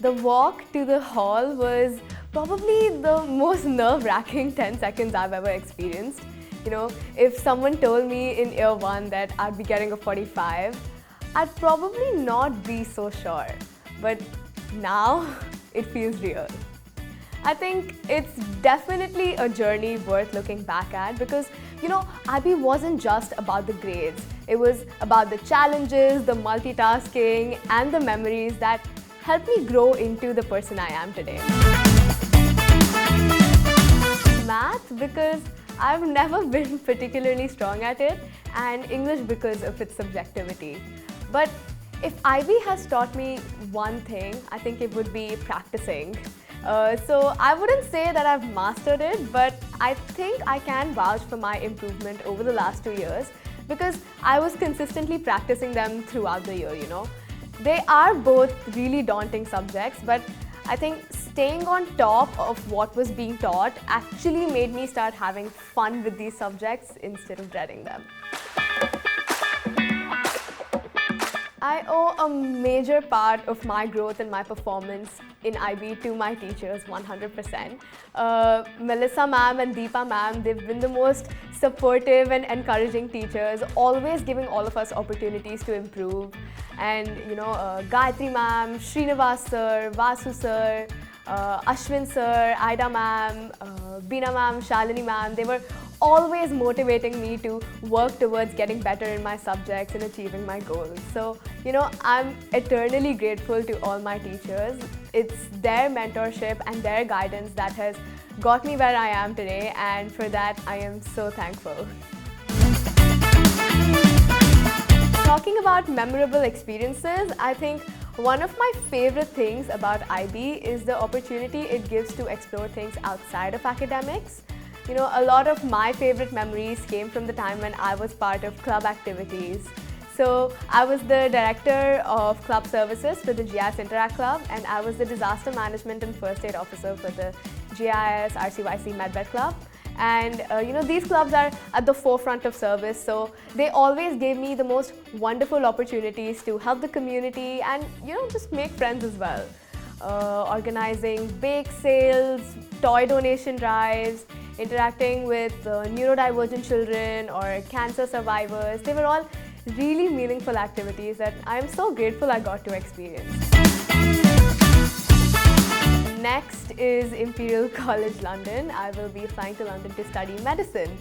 The walk to the hall was probably the most nerve-wracking 10 seconds I've ever experienced. You know, if someone told me in year 1 that I'd be getting a 45, I'd probably not be so sure. But now, it feels real. I think it's definitely a journey worth looking back at because, you know, IB wasn't just about the grades. It was about the challenges, the multitasking, and the memories that helped me grow into the person I am today. Math because I've never been particularly strong at it, and English because of its subjectivity. But if IB has taught me one thing, I think it would be practicing. So I wouldn't say that I've mastered it, but I think I can vouch for my improvement over the last 2 years because I was consistently practicing them throughout the year, you know. They are both really daunting subjects, but I think staying on top of what was being taught actually made me start having fun with these subjects instead of dreading them. I owe a major part of my growth and my performance in IB to my teachers, 100%. Melissa ma'am and Deepa ma'am, they've been the most supportive and encouraging teachers, always giving all of us opportunities to improve. And you know, Gayatri ma'am, Srinivas sir, Vasu sir, Ashwin sir, Aida ma'am, Beena ma'am, Shalini ma'am, they were always motivating me to work towards getting better in my subjects and achieving my goals. So, you know, I'm eternally grateful to all my teachers. It's their mentorship and their guidance that has got me where I am today, and for that I am so thankful. Talking about memorable experiences, I think one of my favorite things about IB is the opportunity it gives to explore things outside of academics. You know, a lot of my favorite memories came from the time when I was part of club activities. So I was the director of club services for the GIS Interact Club, and I was the disaster management and first aid officer for the GIS RCYC MedBed Club. And you know, these clubs are at the forefront of service, so they always gave me the most wonderful opportunities to help the community and, you know, just make friends as well. Organizing bake sales, toy donation drives, interacting with neurodivergent children or cancer survivors. They were all really meaningful activities that I am so grateful I got to experience. Next is Imperial College London. I will be flying to London to study medicine.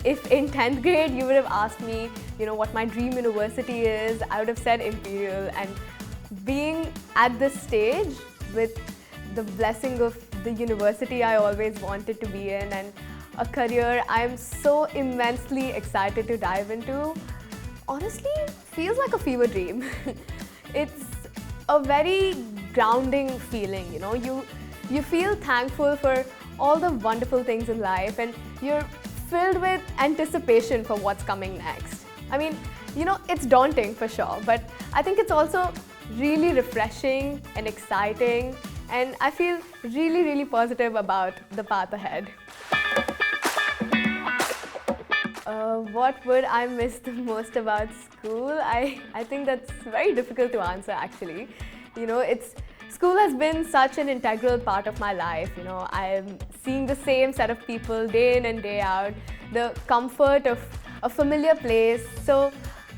If in 10th grade you would have asked me, you know, what my dream university is, I would have said Imperial. And being at this stage with the blessing of the university I always wanted to be in and a career I'm so immensely excited to dive into, honestly feels like a fever dream. It's a very grounding feeling, you know. You feel thankful for all the wonderful things in life and you're filled with anticipation for what's coming next. I mean, you know, it's daunting for sure, but I think it's also really refreshing and exciting, and I feel really, really positive about the path ahead. What would I miss the most about school? I think that's very difficult to answer actually. You know, school has been such an integral part of my life. You know, I'm seeing the same set of people day in and day out, the comfort of a familiar place. So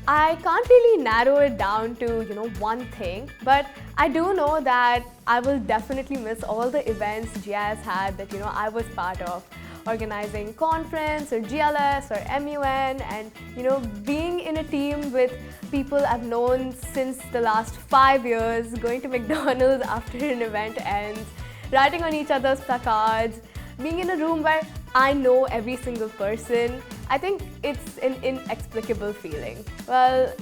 I can't really narrow it down to, you know, one thing, but I do know that I will definitely miss all the events GIS had that, you know, I was part of. Organizing conference or GLS or MUN, and, you know, being in a team with people I've known since the last 5 years, going to McDonald's after an event ends, writing on each other's placards, being in a room where I know every single person. I think it's an inexplicable feeling. Well,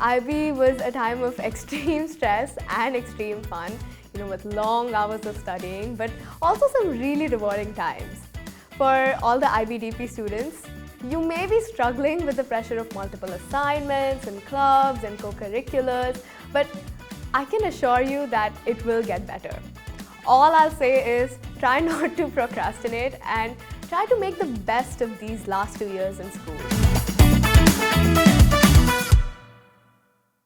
IB was a time of extreme stress and extreme fun, you know, with long hours of studying, but also some really rewarding times. For all the IBDP students, you may be struggling with the pressure of multiple assignments and clubs and co-curriculars, but I can assure you that it will get better. All I'll say is try not to procrastinate and try to make the best of these last 2 years in school.